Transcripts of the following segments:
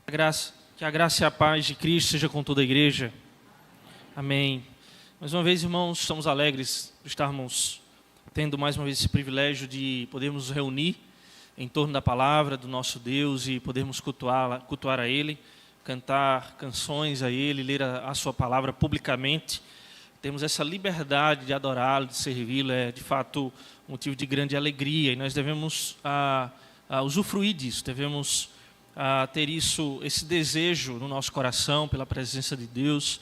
Que a graça e a paz de Cristo seja com toda a igreja. Amém. Mais uma vez, irmãos, estamos alegres de estarmos tendo mais uma vez esse privilégio de podermos nos reunir em torno da palavra do nosso Deus e podermos cultuar a Ele, cantar canções a Ele, ler a sua palavra publicamente. Temos essa liberdade de adorá-lo, de servi-lo, é de fato um motivo de grande alegria e nós devemos usufruir disso, devemos ter esse desejo no nosso coração pela presença de Deus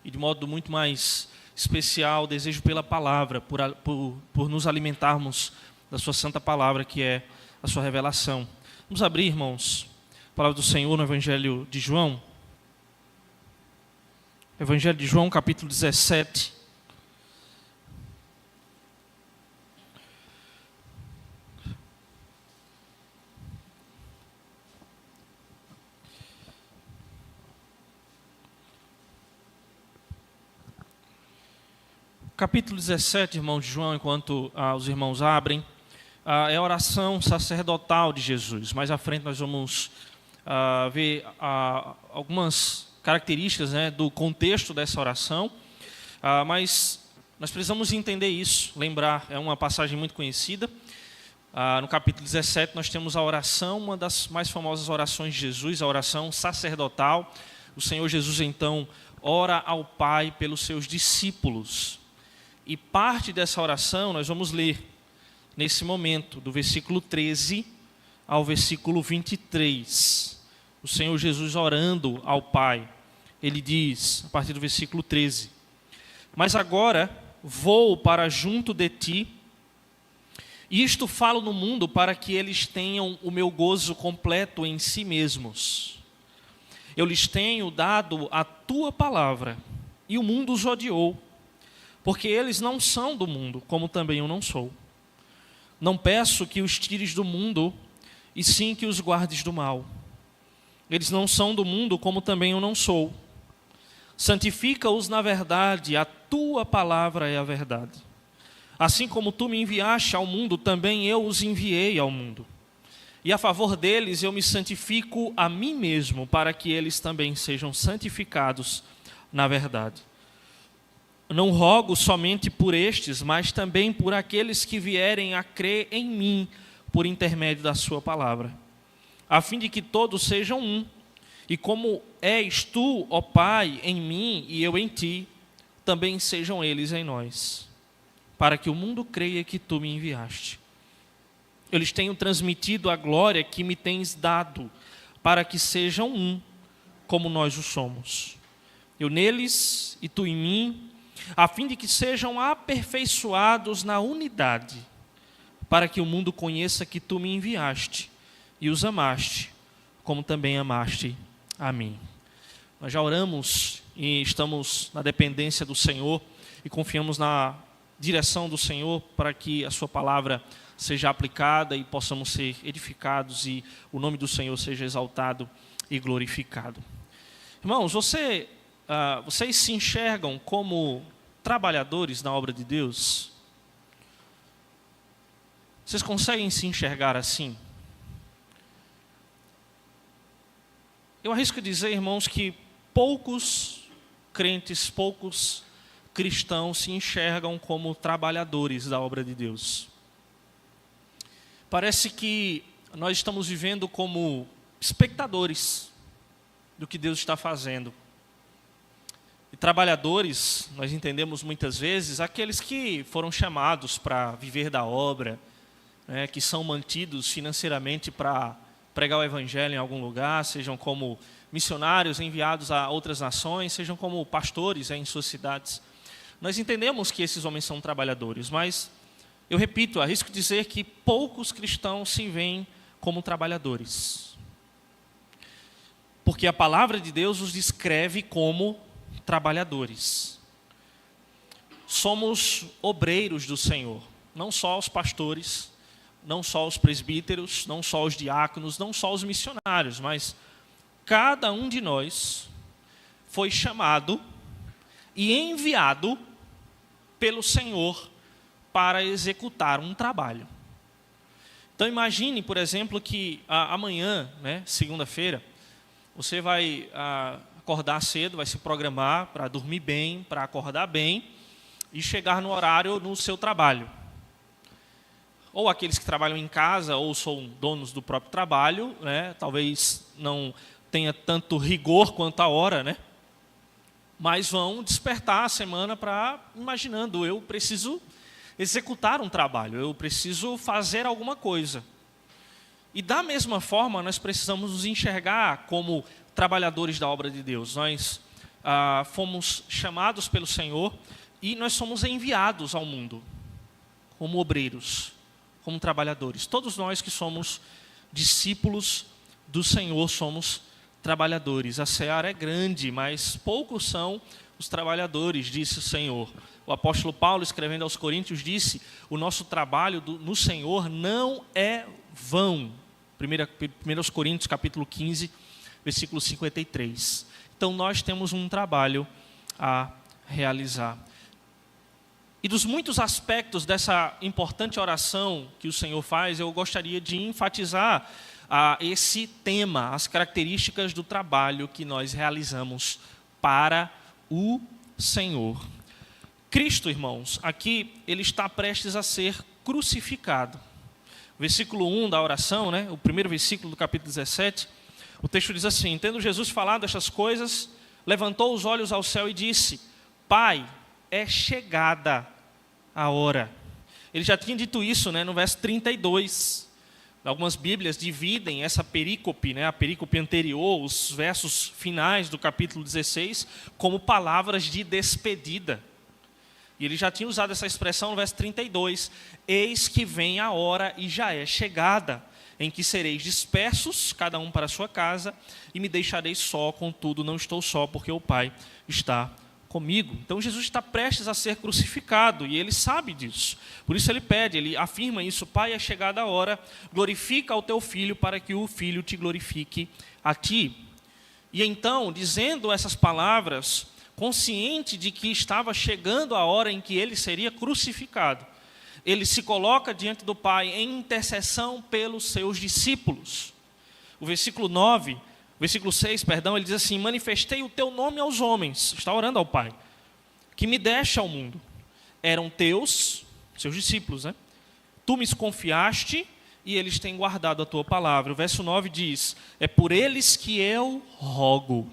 e de modo muito mais especial, o desejo pela palavra, por nos alimentarmos da sua santa palavra, que é a sua revelação. Vamos abrir, irmãos, a palavra do Senhor no Evangelho de João. Evangelho de João, capítulo 17. Capítulo 17, irmão de João, enquanto os irmãos abrem, é a oração sacerdotal de Jesus. Mais à frente nós vamos ver algumas características, do contexto dessa oração, mas nós precisamos entender isso, lembrar, é uma passagem muito conhecida. No capítulo 17 nós temos a oração, uma das mais famosas orações de Jesus, a oração sacerdotal. O Senhor Jesus então ora ao Pai pelos seus discípulos. E parte dessa oração nós vamos ler nesse momento, do versículo 13 ao versículo 23. O Senhor Jesus orando ao Pai, ele diz, a partir do versículo 13: Mas agora vou para junto de ti, e isto falo no mundo para que eles tenham o meu gozo completo em si mesmos. Eu lhes tenho dado a tua palavra, e o mundo os odiou, porque eles não são do mundo, como também eu não sou. Não peço que os tires do mundo, e sim que os guardes do mal. Eles não são do mundo, como também eu não sou. Santifica-os na verdade, a tua palavra é a verdade. Assim como tu me enviaste ao mundo, também eu os enviei ao mundo. E a favor deles eu me santifico a mim mesmo, para que eles também sejam santificados na verdade. Não rogo somente por estes, mas também por aqueles que vierem a crer em mim, por intermédio da sua palavra, a fim de que todos sejam um, e como és tu, ó Pai, em mim e eu em ti, também sejam eles em nós, para que o mundo creia que tu me enviaste. Eu lhes tenho transmitido a glória que me tens dado, para que sejam um, como nós o somos. Eu neles e tu em mim, a fim de que sejam aperfeiçoados na unidade, para que o mundo conheça que tu me enviaste e os amaste, como também amaste a mim. Nós já oramos e estamos na dependência do Senhor e confiamos na direção do Senhor para que a sua palavra seja aplicada e possamos ser edificados e o nome do Senhor seja exaltado e glorificado. Irmãos, vocês se enxergam como trabalhadores na obra de Deus? Vocês conseguem se enxergar assim? Eu arrisco dizer, irmãos, que poucos crentes, poucos cristãos se enxergam como trabalhadores da obra de Deus. Parece que nós estamos vivendo como espectadores do que Deus está fazendo. E trabalhadores, nós entendemos muitas vezes, aqueles que foram chamados para viver da obra, que são mantidos financeiramente para pregar o evangelho em algum lugar, sejam como missionários enviados a outras nações, sejam como pastores em suas cidades. Nós entendemos que esses homens são trabalhadores, mas, eu repito, arrisco dizer que poucos cristãos se veem como trabalhadores. Porque a palavra de Deus os descreve como trabalhadores. Somos obreiros do Senhor, não só os pastores, não só os presbíteros, não só os diáconos, não só os missionários, mas cada um de nós foi chamado e enviado pelo Senhor para executar um trabalho. Então imagine, por exemplo, que amanhã, segunda-feira, Você vai acordar cedo, vai se programar para dormir bem, para acordar bem e chegar no horário no seu trabalho. Ou aqueles que trabalham em casa ou são donos do próprio trabalho, né? Talvez não tenha tanto rigor quanto a hora, né? Mas vão despertar a semana imaginando, eu preciso executar um trabalho, eu preciso fazer alguma coisa. E da mesma forma, nós precisamos nos enxergar como trabalhadores da obra de Deus. Nós fomos chamados pelo Senhor e nós somos enviados ao mundo como obreiros, como trabalhadores. Todos nós que somos discípulos do Senhor somos trabalhadores. A seara é grande, mas poucos são os trabalhadores, disse o Senhor. O apóstolo Paulo, escrevendo aos Coríntios, disse: o nosso trabalho no Senhor não é vão. 1 Coríntios, capítulo 15, versículo 53. Então, nós temos um trabalho a realizar. E dos muitos aspectos dessa importante oração que o Senhor faz, eu gostaria de enfatizar esse tema, as características do trabalho que nós realizamos para o Senhor. Cristo, irmãos, aqui ele está prestes a ser crucificado. Versículo 1 da oração, né, o primeiro versículo do capítulo 17, o texto diz assim: tendo Jesus falado estas coisas, levantou os olhos ao céu e disse: Pai, é chegada a hora. Ele já tinha dito isso, né, no verso 32. Algumas Bíblias dividem essa perícope, né, a perícope anterior, os versos finais do capítulo 16, como palavras de despedida. E ele já tinha usado essa expressão no verso 32. Eis que vem a hora e já é chegada, em que sereis dispersos, cada um para a sua casa, e me deixareis só, contudo não estou só, porque o Pai está comigo. Então Jesus está prestes a ser crucificado e ele sabe disso. Por isso ele pede, ele afirma isso: Pai, é chegada a hora, glorifica o teu filho para que o filho te glorifique a ti. E então, dizendo essas palavras, consciente de que estava chegando a hora em que ele seria crucificado, ele se coloca diante do Pai em intercessão pelos seus discípulos. O versículo 6, ele diz assim: manifestei o teu nome aos homens, está orando ao Pai, que me deste ao mundo. Eram teus, seus discípulos, né? Tu me confiaste e eles têm guardado a tua palavra. O verso 9 diz: é por eles que eu rogo.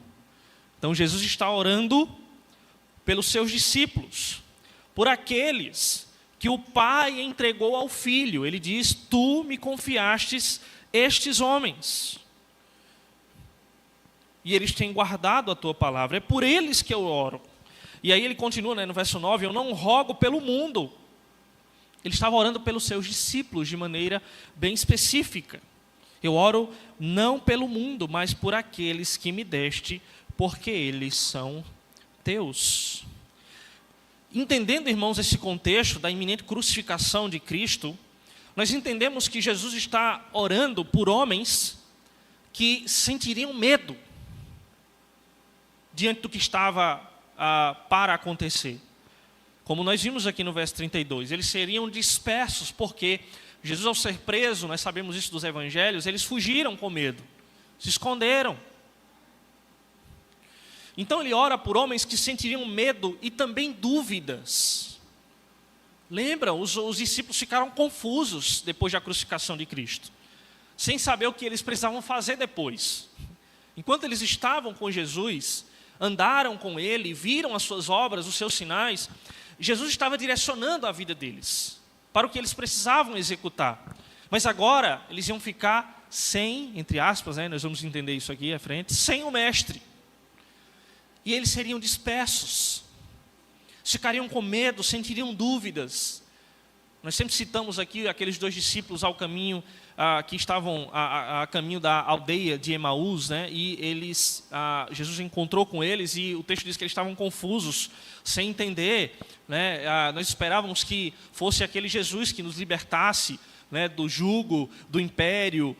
Então Jesus está orando pelos seus discípulos, por aqueles que o Pai entregou ao Filho. Ele diz: tu me confiastes estes homens. E eles têm guardado a tua palavra. É por eles que eu oro. E aí ele continua, né, no verso 9: eu não rogo pelo mundo. Ele estava orando pelos seus discípulos de maneira bem específica. Eu oro não pelo mundo, mas por aqueles que me deste, porque eles são teus. Entendendo, irmãos, esse contexto da iminente crucificação de Cristo, nós entendemos que Jesus está orando por homens que sentiriam medo diante do que estava para acontecer. Como nós vimos aqui no verso 32, eles seriam dispersos, porque Jesus, ao ser preso, nós sabemos isso dos evangelhos, eles fugiram com medo, se esconderam. Então ele ora por homens que sentiriam medo e também dúvidas. Lembram, os discípulos ficaram confusos depois da crucificação de Cristo, sem saber o que eles precisavam fazer depois. Enquanto eles estavam com Jesus, andaram com ele, viram as suas obras, os seus sinais, Jesus estava direcionando a vida deles para o que eles precisavam executar. Mas agora eles iam ficar sem, entre aspas, né, nós vamos entender isso aqui à frente, sem o mestre. E eles seriam dispersos, ficariam com medo, sentiriam dúvidas. Nós sempre citamos aqui aqueles dois discípulos ao caminho, que estavam a caminho da aldeia de Emaús, né? E eles, Jesus encontrou com eles e o texto diz que eles estavam confusos, sem entender, né? Nós esperávamos que fosse aquele Jesus que nos libertasse, né, do jugo, do império,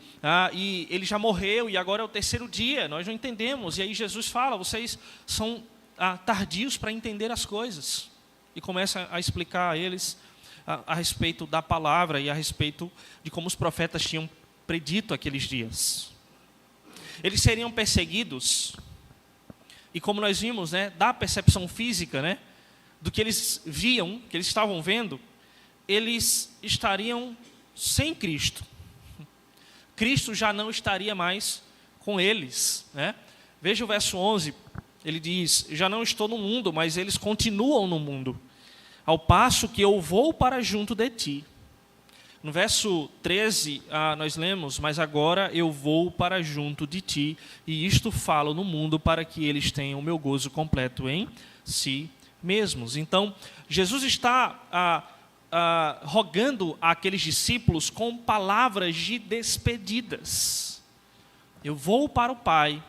e ele já morreu e agora é o terceiro dia, nós não entendemos. E aí Jesus fala: vocês são tardios para entender as coisas, e começa a explicar a eles a respeito da palavra e a respeito de como os profetas tinham predito aqueles dias. eles seriam perseguidos. E como nós vimos, né, da percepção física, né, do que eles viam, que eles estavam vendo, eles estariam sem Cristo. Cristo já não estaria mais com eles, né? Veja o verso 11, ele diz: já não estou no mundo, mas eles continuam no mundo, ao passo que eu vou para junto de ti. No verso 13, nós lemos: mas agora eu vou para junto de ti, e isto falo no mundo, para que eles tenham o meu gozo completo em si mesmos. Então, Jesus está rogando àqueles discípulos com palavras de despedidas. Eu vou para o Pai.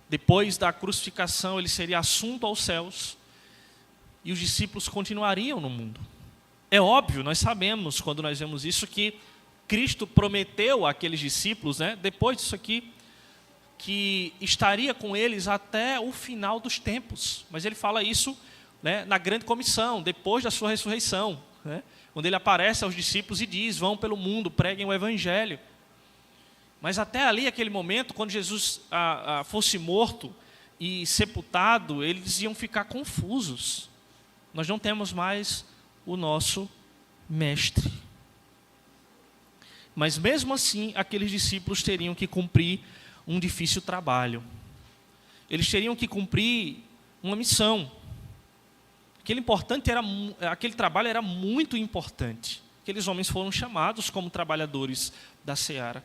Depois da crucificação, ele seria assunto aos céus, e os discípulos continuariam no mundo. É óbvio, nós sabemos, quando nós vemos isso, que Cristo prometeu àqueles discípulos, né, depois disso aqui, que estaria com eles até o final dos tempos. Mas ele fala isso, né, na grande comissão, depois da sua ressurreição, né, quando ele aparece aos discípulos e diz: vão pelo mundo, preguem o evangelho. Mas até ali, aquele momento, quando Jesus fosse morto e sepultado, eles iam ficar confusos. Nós não temos mais o nosso mestre. Mas mesmo assim, aqueles discípulos teriam que cumprir um difícil trabalho. Eles teriam que cumprir uma missão. Aquele trabalho era muito importante. Aqueles homens foram chamados como trabalhadores da seara.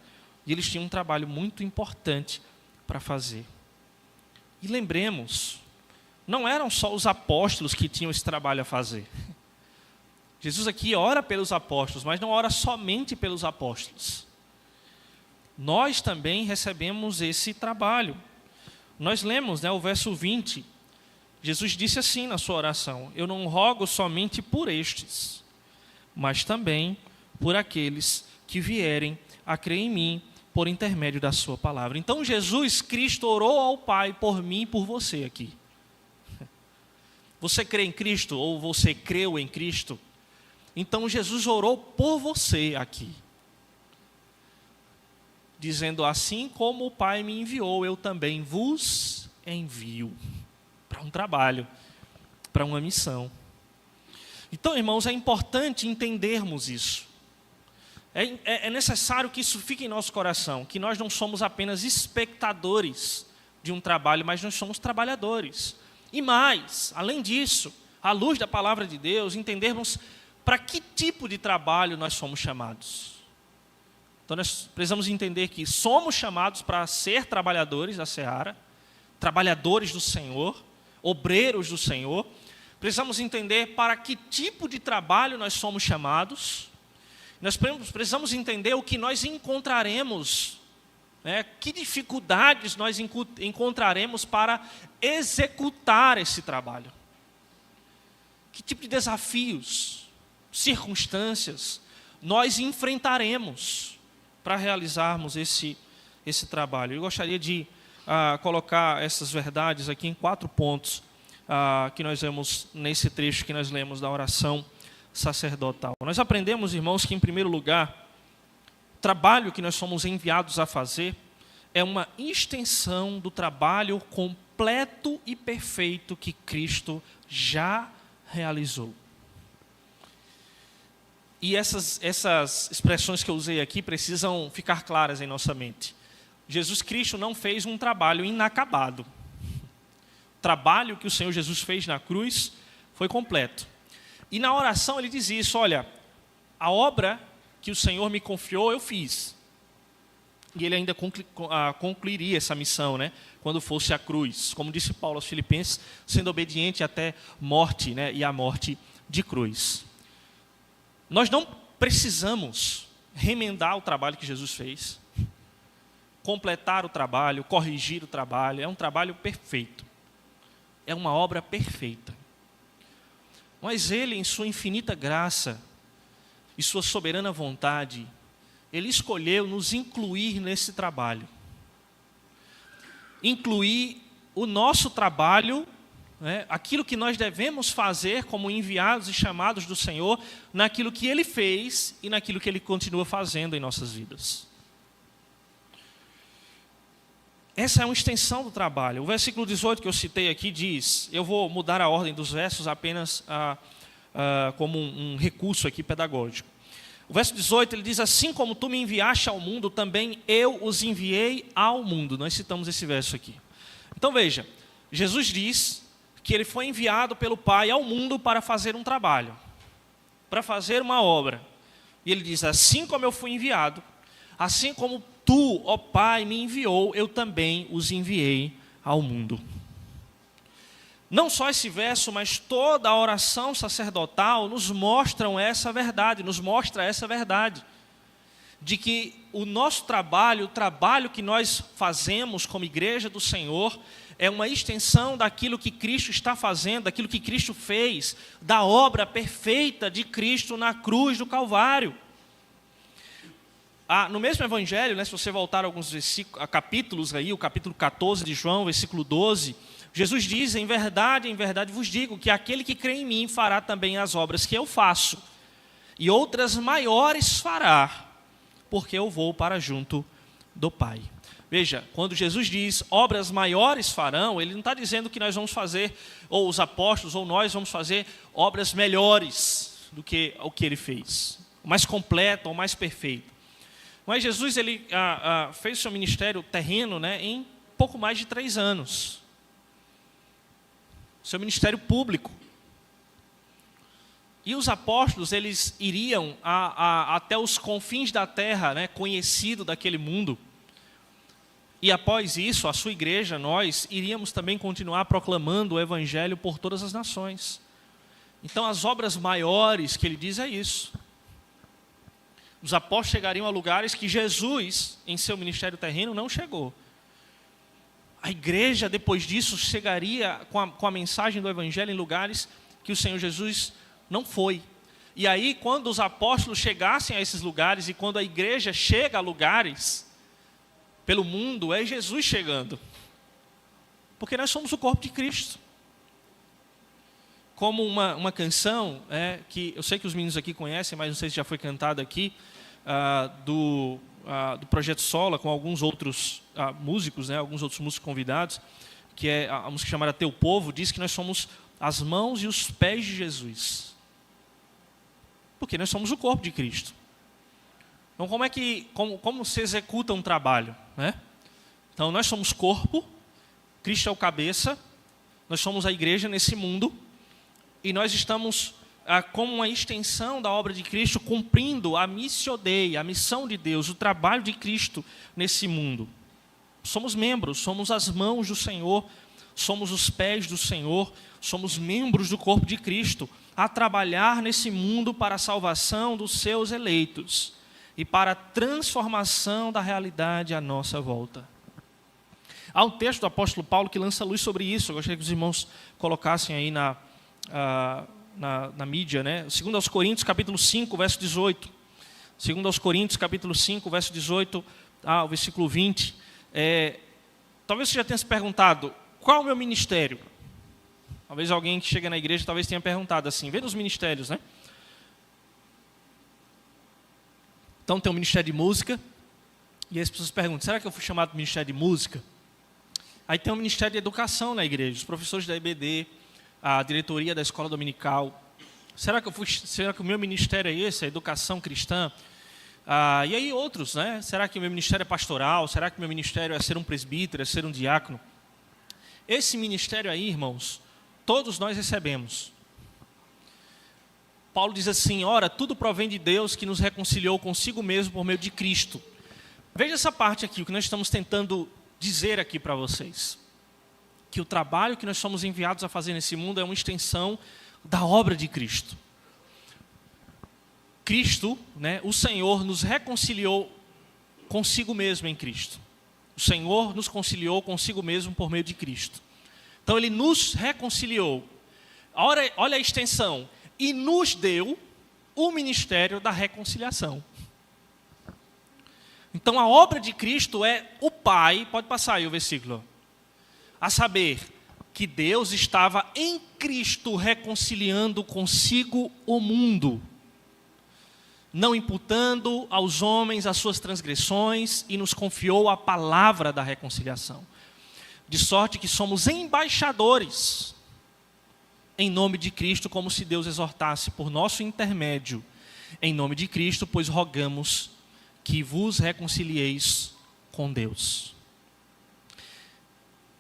E eles tinham um trabalho muito importante para fazer. E lembremos, não eram só os apóstolos que tinham esse trabalho a fazer. Jesus aqui ora pelos apóstolos, mas não ora somente pelos apóstolos. Nós também recebemos esse trabalho. Nós lemos, né, o verso 20. Jesus disse assim na sua oração: eu não rogo somente por estes, mas também por aqueles que vierem a crer em mim por intermédio da sua palavra. Então Jesus Cristo orou ao Pai por mim e por você aqui. Você crê em Cristo ou você creu em Cristo? Então Jesus orou por você aqui, dizendo: assim como o Pai me enviou, eu também vos envio. Para um trabalho, para uma missão. Então, irmãos, é importante entendermos isso. É necessário que isso fique em nosso coração, que nós não somos apenas espectadores de um trabalho, mas nós somos trabalhadores. E mais, além disso, à luz da palavra de Deus, entendermos para que tipo de trabalho nós somos chamados. Então, nós precisamos entender que somos chamados para ser trabalhadores da seara, trabalhadores do Senhor, obreiros do Senhor. Precisamos entender para que tipo de trabalho nós somos chamados. Nós precisamos entender o que nós encontraremos, né? Que dificuldades nós encontraremos para executar esse trabalho. Que tipo de desafios, circunstâncias nós enfrentaremos para realizarmos esse trabalho. Eu gostaria de colocar essas verdades aqui em 4 pontos que nós vemos nesse trecho que nós lemos da oração sacerdotal. Nós aprendemos, irmãos, que em primeiro lugar, o trabalho que nós somos enviados a fazer é uma extensão do trabalho completo e perfeito que Cristo já realizou. E essas expressões que eu usei aqui precisam ficar claras em nossa mente. Jesus Cristo não fez um trabalho inacabado. O trabalho que o Senhor Jesus fez na cruz foi completo. E na oração ele diz isso: olha, a obra que o Senhor me confiou, eu fiz. E ele ainda concluiria essa missão, né, quando fosse à cruz. Como disse Paulo aos Filipenses, sendo obediente até morte, né, e a morte de cruz. Nós não precisamos remendar o trabalho que Jesus fez, completar o trabalho, corrigir o trabalho. É um trabalho perfeito. É uma obra perfeita. Mas Ele, em sua infinita graça e sua soberana vontade, Ele escolheu nos incluir nesse trabalho. Incluir o nosso trabalho, né, aquilo que nós devemos fazer como enviados e chamados do Senhor, naquilo que Ele fez e naquilo que Ele continua fazendo em nossas vidas. essa é uma extensão do trabalho. O versículo 18 que eu citei aqui diz, eu vou mudar a ordem dos versos apenas como um recurso aqui pedagógico. O verso 18 ele diz, assim como tu me enviaste ao mundo, também eu os enviei ao mundo. Nós citamos esse verso aqui. Então veja, Jesus diz que ele foi enviado pelo Pai ao mundo para fazer um trabalho, para fazer uma obra. E ele diz, assim como eu fui enviado, assim como tu, ó Pai, me enviou, eu também os enviei ao mundo. Não só esse verso, mas toda a oração sacerdotal nos mostra essa verdade, de que o nosso trabalho, o trabalho que nós fazemos como igreja do Senhor, é uma extensão daquilo que Cristo está fazendo, daquilo que Cristo fez, da obra perfeita de Cristo na cruz do Calvário. No mesmo evangelho, se você voltar a alguns capítulos, aí, o capítulo 14 de João, versículo 12, Jesus diz, em verdade vos digo, que aquele que crê em mim fará também as obras que eu faço, e outras maiores fará, porque eu vou para junto do Pai. Veja, quando Jesus diz, obras maiores farão, ele não está dizendo que nós vamos fazer, ou os apóstolos, ou nós vamos fazer obras melhores do que o que ele fez, o mais completo, o mais perfeito. Mas Jesus ele, fez seu ministério terreno, em pouco mais de 3 anos. Seu ministério público. E os apóstolos, eles iriam até os confins da terra, conhecido daquele mundo. E após isso, a sua igreja, nós iríamos também continuar proclamando o evangelho por todas as nações. Então, as obras maiores que ele diz é isso. Os apóstolos chegariam a lugares que Jesus, em seu ministério terreno, não chegou. A igreja, depois disso, chegaria com a mensagem do evangelho em lugares que o Senhor Jesus não foi. E aí, quando os apóstolos chegassem a esses lugares, e quando a igreja chega a lugares pelo mundo, é Jesus chegando. Porque nós somos o corpo de Cristo. Como uma canção, que eu sei que os meninos aqui conhecem, mas não sei se já foi cantada aqui, do Projeto Sola, com alguns outros músicos, alguns outros músicos convidados, que é a música chamada Teu Povo, diz que nós somos as mãos e os pés de Jesus. Porque nós somos o corpo de Cristo. Então, como se executa um trabalho? Então, nós somos corpo, Cristo é o cabeça, nós somos a igreja nesse mundo, e nós estamos como uma extensão da obra de Cristo, cumprindo a missio Dei, a missão de Deus, o trabalho de Cristo nesse mundo. Somos membros, somos as mãos do Senhor, somos os pés do Senhor, somos membros do corpo de Cristo, a trabalhar nesse mundo para a salvação dos seus eleitos e para a transformação da realidade à nossa volta. Há um texto do apóstolo Paulo que lança luz sobre isso, eu gostaria que os irmãos colocassem aí na mídia, 2 aos Coríntios, capítulo 5, verso 18. 2 aos Coríntios, capítulo 5, verso 18 ao versículo 20. Talvez você já tenha se perguntado, qual é o meu ministério? Talvez alguém que chega na igreja talvez tenha perguntado assim, vê nos ministérios, Então tem o ministério de música, e as pessoas perguntam, será que eu fui chamado para o ministério de música? Aí tem o ministério de educação na igreja, os professores da EBD, a diretoria da escola dominical. Será que o meu ministério é esse, a educação cristã? E aí outros, Será que o meu ministério é pastoral? Será que o meu ministério é ser um presbítero, é ser um diácono? Esse ministério aí, irmãos, todos nós recebemos. Paulo diz assim, ora, tudo provém de Deus que nos reconciliou consigo mesmo por meio de Cristo. Veja essa parte aqui, o que nós estamos tentando dizer aqui para vocês. Que o trabalho que nós somos enviados a fazer nesse mundo é uma extensão da obra de Cristo. Cristo, o Senhor, nos reconciliou consigo mesmo em Cristo. O Senhor nos conciliou consigo mesmo por meio de Cristo. Então, Ele nos reconciliou. Olha a extensão. E nos deu o ministério da reconciliação. Então, a obra de Cristo é o Pai, pode passar aí o versículo, a saber, que Deus estava em Cristo reconciliando consigo o mundo. não imputando aos homens as suas transgressões, e nos confiou a palavra da reconciliação. De sorte que somos embaixadores em nome de Cristo, como se Deus exortasse por nosso intermédio, em nome de Cristo, pois rogamos que vos reconcilieis com Deus.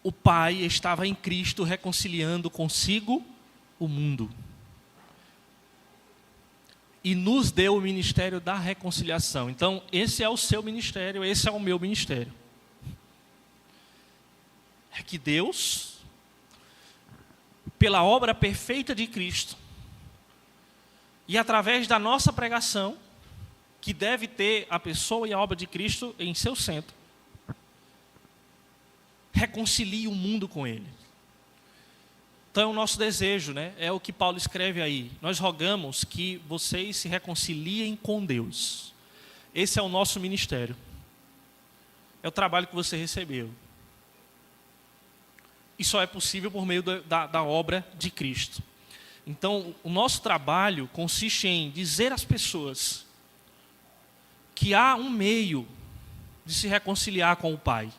O Pai estava em Cristo reconciliando consigo o mundo. E nos deu o ministério da reconciliação. Então, esse é o seu ministério, esse é o meu ministério. É que Deus, pela obra perfeita de Cristo, e através da nossa pregação, que deve ter a pessoa e a obra de Cristo em seu centro, reconcilie o mundo com Ele. Então é o nosso desejo, né? É o que Paulo escreve aí. Nós rogamos que vocês se reconciliem com Deus. Esse é o nosso ministério. É o trabalho que você recebeu. E só é possível por meio da obra de Cristo. Então, o nosso trabalho consiste em dizer às pessoas que há um meio de se reconciliar com o Pai,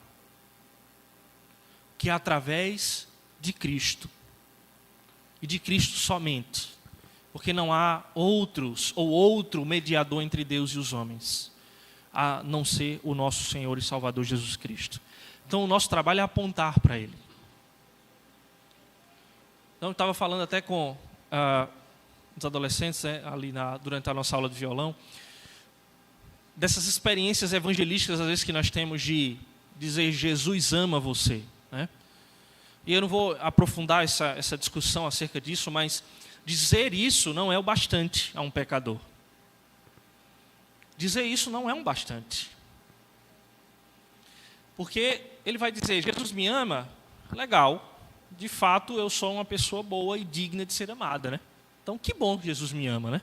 que é através de Cristo. E de Cristo somente. Porque não há outro mediador entre Deus e os homens, a não ser o nosso Senhor e Salvador Jesus Cristo. Então, o nosso trabalho é apontar para Ele. Então, eu estava falando até com os adolescentes, né, ali durante a nossa aula de violão, dessas experiências evangelísticas, às vezes, que nós temos de dizer Jesus ama você, né? E eu não vou aprofundar essa discussão acerca disso, mas dizer isso não é o bastante a um pecador. Dizer isso não é um bastante. Porque ele vai dizer, Jesus me ama, legal, de fato eu sou uma pessoa boa e digna de ser amada, né? Então que bom que Jesus me ama, né?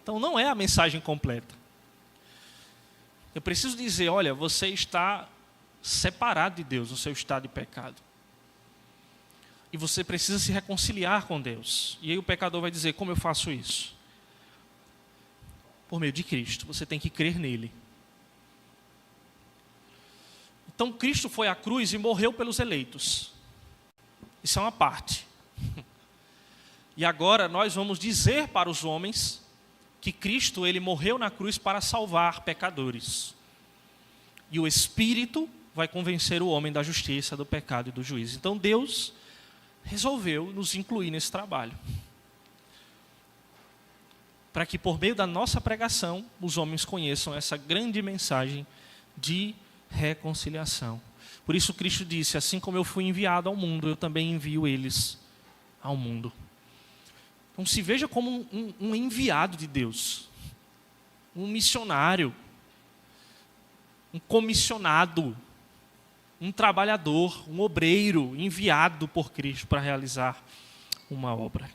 Então não é a mensagem completa. Eu preciso dizer, olha, você está separado de Deus no seu estado de pecado. E você precisa se reconciliar com Deus. E aí o pecador vai dizer, como eu faço isso? Por meio de Cristo. Você tem que crer nele. Então Cristo foi à cruz e morreu pelos eleitos. Isso é uma parte. E agora nós vamos dizer para os homens que Cristo ele morreu na cruz para salvar pecadores. E o Espírito vai convencer o homem da justiça, do pecado e do juízo. Então Deus resolveu nos incluir nesse trabalho. Para que por meio da nossa pregação, os homens conheçam essa grande mensagem de reconciliação. Por isso Cristo disse, assim como eu fui enviado ao mundo, eu também envio eles ao mundo. Então se veja como um enviado de Deus, um missionário, um comissionado, um trabalhador, um obreiro enviado por Cristo para realizar uma obra.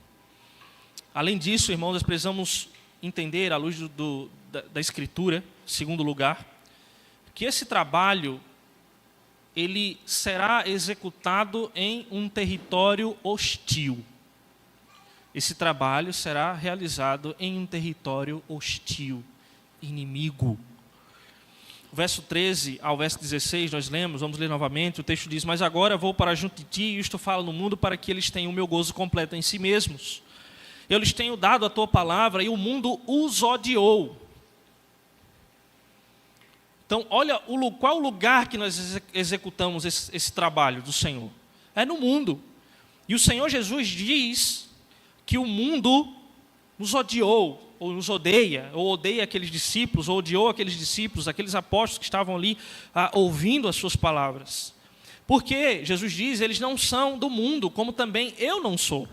Além disso, irmãos, nós precisamos entender, à luz da Escritura, em segundo lugar, que esse trabalho ele será executado em um território hostil. Esse trabalho será realizado em um território hostil, inimigo. O verso 13 ao verso 16 nós lemos, vamos ler novamente, o texto diz, mas agora vou para junto de ti, e isto falo no mundo para que eles tenham o meu gozo completo em si mesmos. Eu lhes tenho dado a tua palavra e o mundo os odiou. Então, olha qual o lugar que nós executamos esse trabalho do Senhor. É no mundo. E o Senhor Jesus diz que o mundo nos odiou, ou nos odeia, ou odeia aqueles discípulos, ou odiou aqueles discípulos, aqueles apóstolos que estavam ali ouvindo as suas palavras. Porque, Jesus diz, eles não são do mundo, como também eu não sou.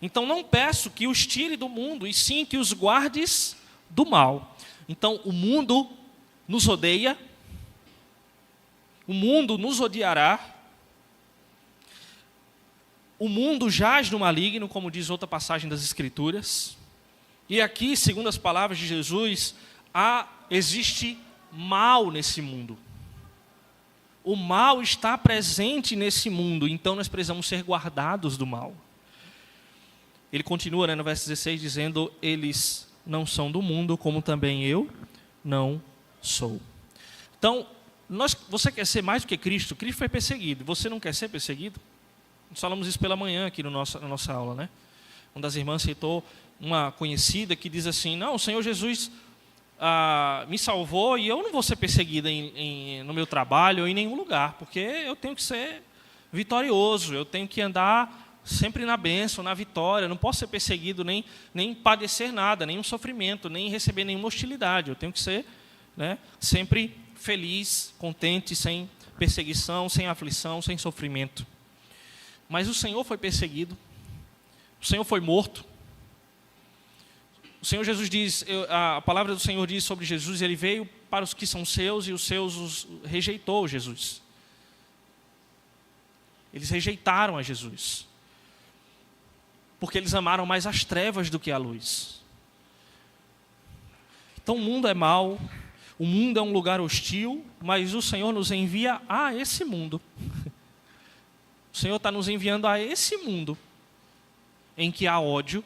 Então não peço que os tire do mundo, e sim que os guardes do mal. Então o mundo nos odeia, o mundo nos odiará, o mundo jaz no maligno, como diz outra passagem das Escrituras. E aqui, segundo as palavras de Jesus, existe mal nesse mundo. O mal está presente nesse mundo, então nós precisamos ser guardados do mal. Ele continua, no verso 16, dizendo, eles não são do mundo, como também eu não sou. Então, você quer ser mais do que Cristo? Cristo foi perseguido. Você não quer ser perseguido? Nós falamos isso pela manhã aqui na nossa aula, né? Uma das irmãs citou uma conhecida que diz assim: não, o Senhor Jesus me salvou e eu não vou ser perseguida no meu trabalho ou em nenhum lugar, porque eu tenho que ser vitorioso, eu tenho que andar sempre na bênção, na vitória, não posso ser perseguido, nem padecer nada, nenhum sofrimento, nem receber nenhuma hostilidade, eu tenho que ser, né, sempre feliz, contente, sem perseguição, sem aflição, sem sofrimento. Mas o Senhor foi perseguido, o Senhor foi morto. O Senhor Jesus diz, a palavra do Senhor diz sobre Jesus, ele veio para os que são seus e os seus rejeitou Jesus. Eles rejeitaram a Jesus, porque eles amaram mais as trevas do que a luz. Então o mundo é mau, o mundo é um lugar hostil, mas o Senhor nos envia a esse mundo. O Senhor está nos enviando a esse mundo, em que há ódio,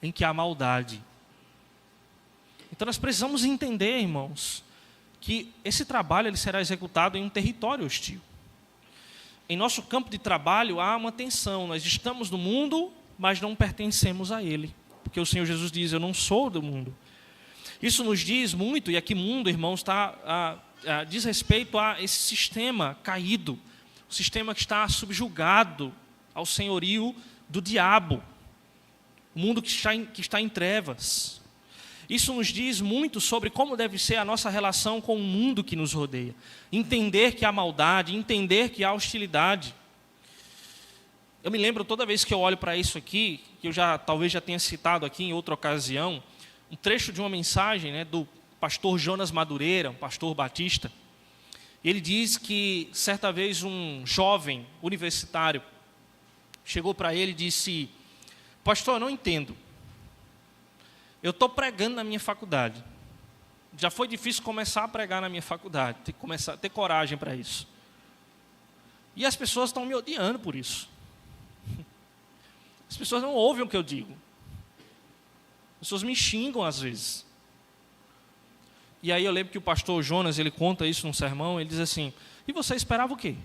em que há maldade. Então nós precisamos entender, irmãos, que esse trabalho ele será executado em um território hostil. Em nosso campo de trabalho há uma tensão, nós estamos no mundo, mas não pertencemos a ele. Porque o Senhor Jesus diz, eu não sou do mundo. Isso nos diz muito, e aqui mundo, irmãos, diz respeito a esse sistema caído, o sistema que está subjugado ao senhorio do diabo, o mundo que está em trevas. Isso nos diz muito sobre como deve ser a nossa relação com o mundo que nos rodeia. Entender que há maldade, entender que há hostilidade. Eu me lembro toda vez que eu olho para isso aqui, que eu talvez já tenha citado aqui em outra ocasião, um trecho de uma mensagem, né, do pastor Jonas Madureira, um pastor batista. Ele diz que certa vez um jovem universitário chegou para ele e disse: pastor, eu não entendo. Eu estou pregando na minha faculdade. Já foi difícil começar a pregar na minha faculdade. Tem que começar a ter coragem para isso. E as pessoas estão me odiando por isso. As pessoas não ouvem o que eu digo. As pessoas me xingam às vezes. E aí eu lembro que o pastor Jonas, ele conta isso num sermão, ele diz assim: e você esperava o quê?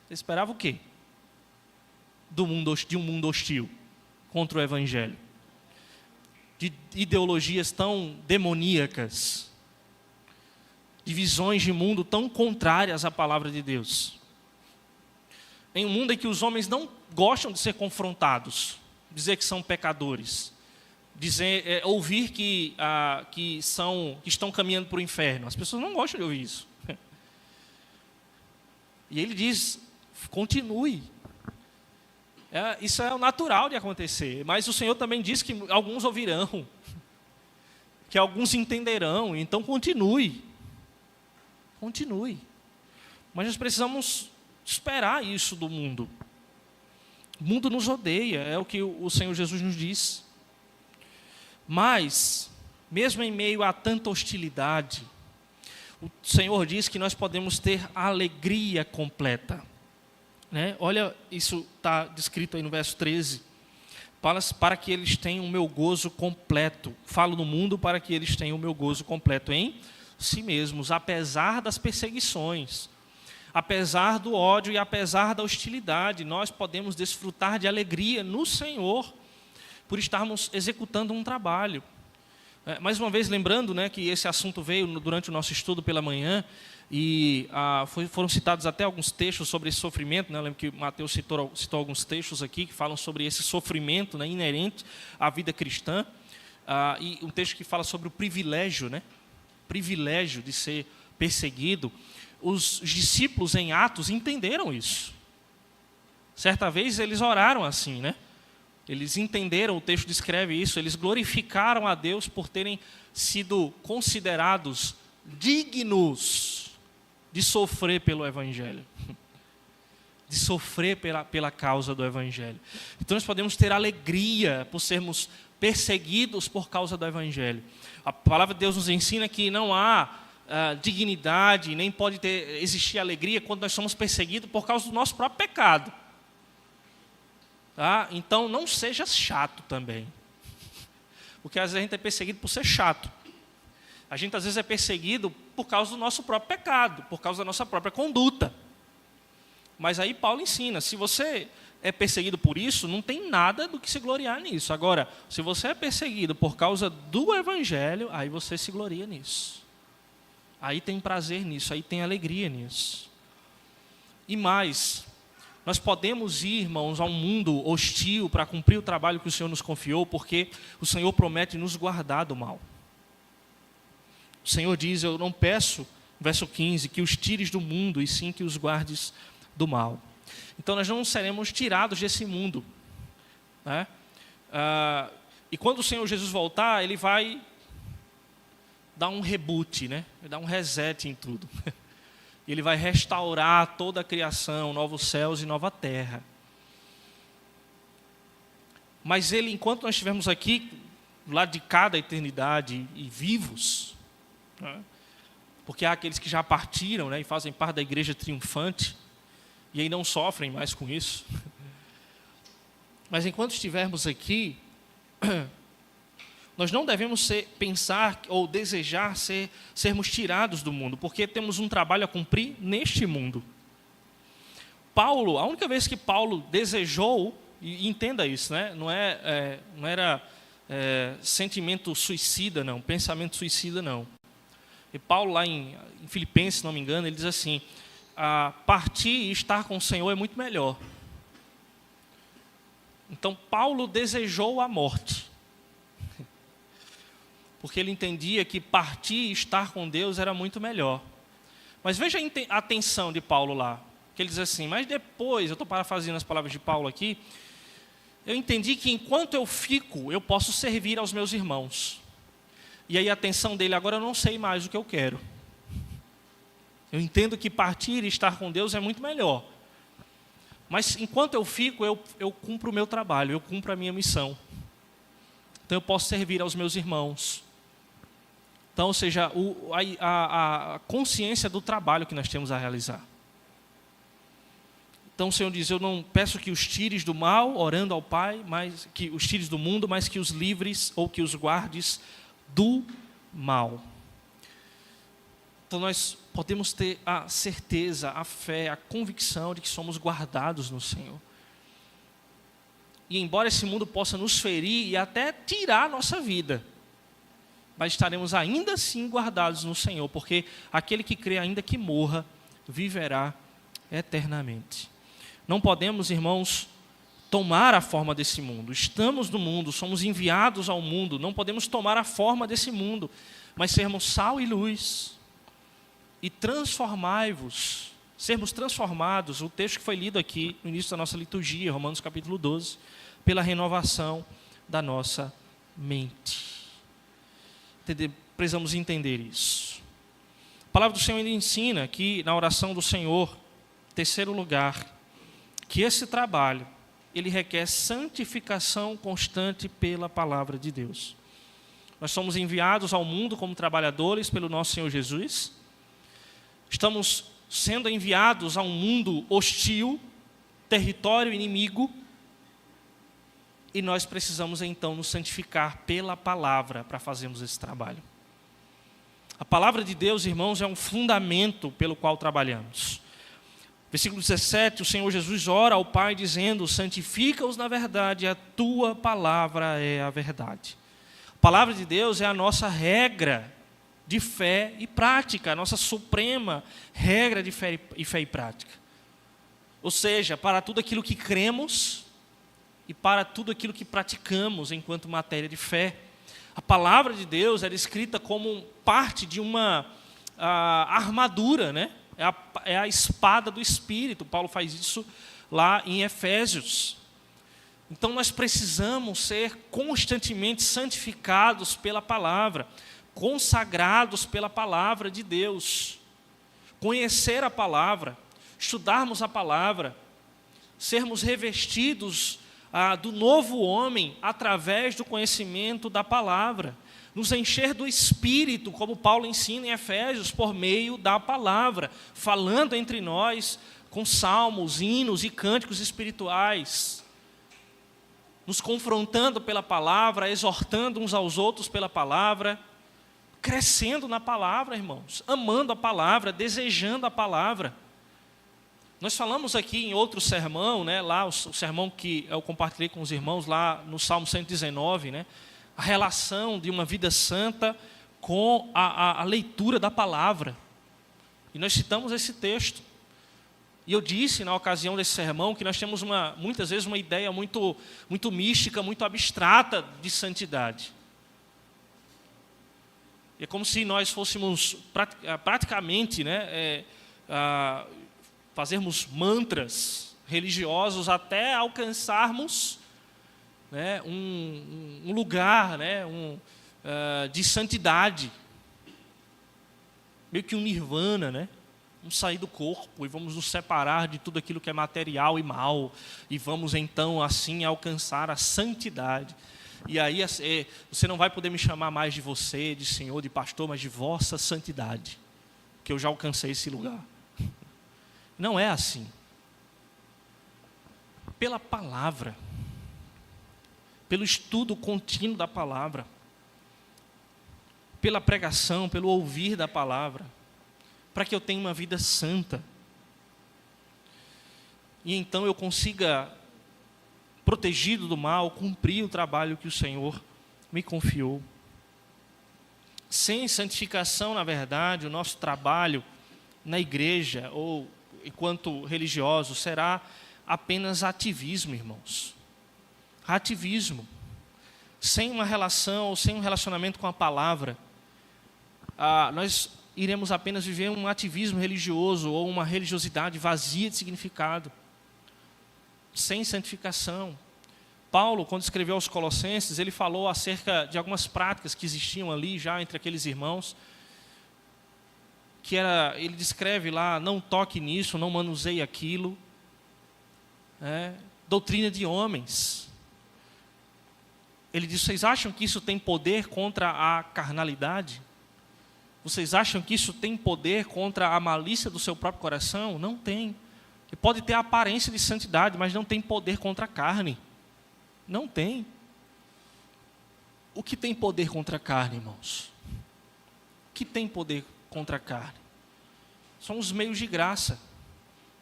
Você esperava o quê? De um mundo hostil contra o Evangelho. De ideologias tão demoníacas, de visões de mundo tão contrárias à palavra de Deus. Em um mundo em que os homens não gostam de ser confrontados, dizer que são pecadores, ouvir que estão caminhando para o inferno. As pessoas não gostam de ouvir isso. E ele diz: continue. Isso é o natural de acontecer, mas o Senhor também diz que alguns ouvirão, que alguns entenderão, então continue. Continue. Mas nós precisamos esperar isso do mundo. O mundo nos odeia, é o que o Senhor Jesus nos diz. Mas, mesmo em meio a tanta hostilidade, o Senhor diz que nós podemos ter a alegria completa. Né? Olha, isso está descrito aí no verso 13. Para que eles tenham o meu gozo completo. Falo no mundo para que eles tenham o meu gozo completo em si mesmos, apesar das perseguições, apesar do ódio e apesar da hostilidade, nós podemos desfrutar de alegria no Senhor por estarmos executando um trabalho. Mais uma vez, lembrando, né, que esse assunto veio durante o nosso estudo pela manhã, e foram citados até alguns textos sobre esse sofrimento, né? Eu lembro que Mateus citou alguns textos aqui que falam sobre esse sofrimento, né, inerente à vida cristã, e um texto que fala sobre o privilégio, né? Privilégio de ser perseguido. Os discípulos em Atos entenderam isso. Certa vez eles oraram assim, né? Eles entenderam, o texto descreve isso, eles glorificaram a Deus por terem sido considerados dignos de sofrer pelo Evangelho, de sofrer pela causa do Evangelho. Então nós podemos ter alegria por sermos perseguidos por causa do Evangelho. A palavra de Deus nos ensina que não há dignidade, nem pode existir alegria quando nós somos perseguidos por causa do nosso próprio pecado. Tá? Então não seja chato também. Porque às vezes a gente é perseguido por ser chato. A gente às vezes é perseguido por causa do nosso próprio pecado, por causa da nossa própria conduta. Mas aí Paulo ensina, se você é perseguido por isso, não tem nada do que se gloriar nisso. Agora, se você é perseguido por causa do Evangelho, aí você se gloria nisso. Aí tem prazer nisso, aí tem alegria nisso. E mais, nós podemos ir, irmãos, a um mundo hostil para cumprir o trabalho que o Senhor nos confiou, porque o Senhor promete nos guardar do mal. O Senhor diz, eu não peço, verso 15, que os tires do mundo, e sim que os guardes do mal. Então nós não seremos tirados desse mundo, né? E quando o Senhor Jesus voltar, Ele vai dar um reboot, né? Vai dar um reset em tudo. Ele vai restaurar toda a criação, novos céus e nova terra. Mas Ele, enquanto nós estivermos aqui, do lado de cada eternidade e vivos, né? Porque há aqueles que já partiram, né, e fazem parte da igreja triunfante, e aí não sofrem mais com isso. Mas enquanto estivermos aqui, nós não devemos pensar ou desejar sermos tirados do mundo, porque temos um trabalho a cumprir neste mundo. Paulo, a única vez que Paulo desejou, e entenda isso, né? Não era sentimento suicida, não, pensamento suicida, não. E Paulo, lá em Filipenses, se não me engano, ele diz assim, partir e estar com o Senhor é muito melhor. Então, Paulo desejou a morte, porque ele entendia que partir e estar com Deus era muito melhor. Mas veja a atenção de Paulo lá, que ele diz assim, mas depois, eu estou parafraseando as palavras de Paulo aqui, eu entendi que enquanto eu fico, eu posso servir aos meus irmãos. E aí a atenção dele, agora eu não sei mais o que eu quero. Eu entendo que partir e estar com Deus é muito melhor. Mas enquanto eu fico, eu cumpro o meu trabalho, eu cumpro a minha missão. Então eu posso servir aos meus irmãos. Então, ou seja, a consciência do trabalho que nós temos a realizar. Então o Senhor diz, eu não peço que os tires do mal, orando ao Pai, mas que os tires do mundo, mas que os livres ou que os guardes do mal. Então nós podemos ter a certeza, a fé, a convicção de que somos guardados no Senhor. E embora esse mundo possa nos ferir e até tirar a nossa vida, mas estaremos ainda assim guardados no Senhor, porque aquele que crê, ainda que morra, viverá eternamente. Não podemos, irmãos, tomar a forma desse mundo. Estamos no mundo, somos enviados ao mundo, não podemos tomar a forma desse mundo, mas sermos sal e luz. E transformai-vos, sermos transformados, o texto que foi lido aqui no início da nossa liturgia, Romanos capítulo 12, pela renovação da nossa mente. Precisamos entender isso. A palavra do Senhor ainda ensina que na oração do Senhor, terceiro lugar, que esse trabalho, ele requer santificação constante pela palavra de Deus. Nós somos enviados ao mundo como trabalhadores pelo nosso Senhor Jesus. Estamos sendo enviados a um mundo hostil, território inimigo, e nós precisamos então nos santificar pela palavra para fazermos esse trabalho. A palavra de Deus, irmãos, é um fundamento pelo qual trabalhamos. Versículo 17, o Senhor Jesus ora ao Pai dizendo, santifica-os na verdade, a tua palavra é a verdade. A palavra de Deus é a nossa regra de fé e prática, a nossa suprema regra de fé e prática. Ou seja, para tudo aquilo que cremos e para tudo aquilo que praticamos enquanto matéria de fé. A palavra de Deus é descrita como parte de uma armadura, né? É a espada do Espírito. Paulo faz isso lá em Efésios. Então nós precisamos ser constantemente santificados pela palavra, consagrados pela palavra de Deus, conhecer a palavra, estudarmos a palavra, sermos revestidos do novo homem através do conhecimento da palavra, nos encher do Espírito, como Paulo ensina em Efésios, por meio da palavra, falando entre nós com salmos, hinos e cânticos espirituais. nos confrontando pela palavra, exortando uns aos outros pela palavra, crescendo na palavra, irmãos, amando a palavra, desejando a palavra. Nós falamos aqui em outro sermão, né, lá o sermão que eu compartilhei com os irmãos lá no Salmo 119, né, a relação de uma vida santa com a leitura da palavra. E nós citamos esse texto. E eu disse na ocasião desse sermão que nós temos muitas vezes uma ideia muito mística, muito abstrata de santidade. É como se nós fôssemos praticamente, né, fazermos mantras religiosos até alcançarmos, né, um lugar, né, de santidade. Meio que um nirvana, né? Vamos sair do corpo e vamos nos separar de tudo aquilo que é material e mal. E vamos então assim alcançar a santidade. E aí você não vai poder me chamar mais de você, de senhor, de pastor, mas de vossa santidade. Que eu já alcancei esse lugar. Não é assim. Pela palavra. Pelo estudo contínuo da palavra. Pela pregação, pelo ouvir da palavra. Para que eu tenha uma vida santa. E então eu consiga, protegido do mal, cumprir o trabalho que o Senhor me confiou. Sem santificação, na verdade, o nosso trabalho na igreja ou enquanto religioso será apenas ativismo, irmãos. Ativismo. Sem uma relação ou sem um relacionamento com a palavra, nós iremos apenas viver um ativismo religioso ou uma religiosidade vazia de significado, sem santificação. Paulo, quando escreveu aos Colossenses, ele falou acerca de algumas práticas que existiam ali já entre aqueles irmãos, ele descreve lá, não toque nisso, não manuseie aquilo, doutrina de homens. Ele diz, vocês acham que isso tem poder contra a carnalidade? Vocês acham que isso tem poder contra a malícia do seu próprio coração? Não tem. Ele pode ter a aparência de santidade, mas não tem poder contra a carne. Não tem. O que tem poder contra a carne, irmãos? O que tem poder contra a carne? São os meios de graça,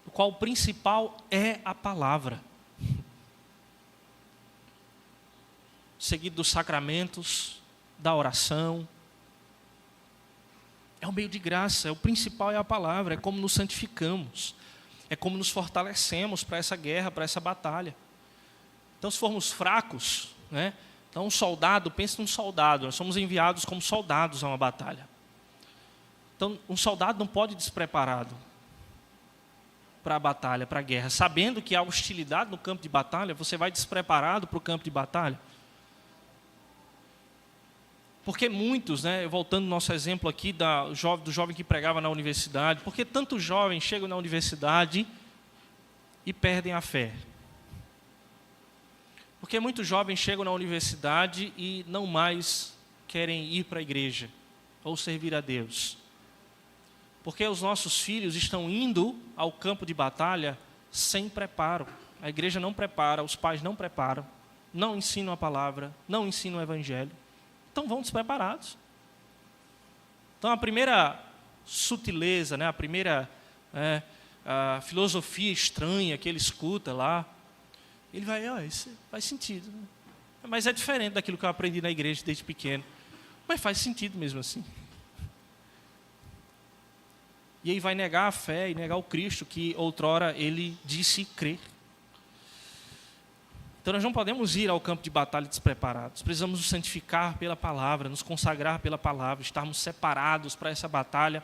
do qual o principal é a palavra. Seguido dos sacramentos, da oração. É um meio de graça, o principal é a palavra, é como nos santificamos, é como nos fortalecemos para essa guerra, para essa batalha. Então, se formos fracos, né? Então um soldado, pense num soldado, nós somos enviados como soldados a uma batalha. Então, um soldado não pode ir despreparado para a batalha, para a guerra, sabendo que há hostilidade no campo de batalha, você vai despreparado para o campo de batalha? Porque muitos, né, voltando ao nosso exemplo aqui do jovem que pregava na universidade, porque tantos jovens chegam na universidade e perdem a fé? Porque muitos jovens chegam na universidade e não mais querem ir para a igreja ou servir a Deus. Porque os nossos filhos estão indo ao campo de batalha sem preparo. A igreja não prepara, os pais não preparam, não ensinam a palavra, não ensinam o evangelho. Então vão despreparados. Então a primeira sutileza, né, a primeira a filosofia estranha que ele escuta lá, ele vai, isso faz sentido, né? Mas é diferente daquilo que eu aprendi na igreja desde pequeno. Mas faz sentido mesmo assim. E aí vai negar a fé e negar o Cristo que outrora ele disse crer. Então nós não podemos ir ao campo de batalha despreparados. Precisamos nos santificar pela palavra, nos consagrar pela palavra, estarmos separados para essa batalha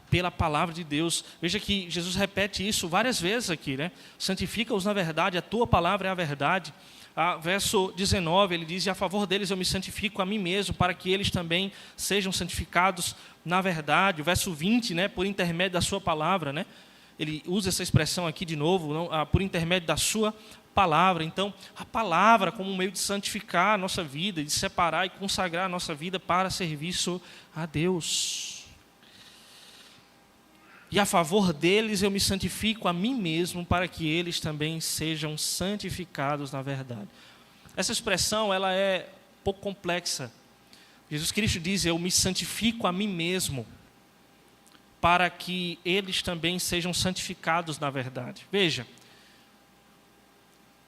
pela palavra de Deus. Veja que Jesus repete isso várias vezes aqui, né? Santifica-os na verdade, a tua palavra é a verdade. Verso 19, ele diz, e a favor deles eu me santifico a mim mesmo, para que eles também sejam santificados na verdade. O verso 20, né, por intermédio da sua palavra, né? Ele usa essa expressão aqui de novo, por intermédio da sua palavra. Então, a palavra como um meio de santificar a nossa vida, de separar e consagrar a nossa vida para serviço a Deus. e a favor deles eu me santifico a mim mesmo, para que eles também sejam santificados na verdade. Essa expressão ela é um pouco complexa. Jesus Cristo diz, eu me santifico a mim mesmo, para que eles também sejam santificados na verdade. Veja,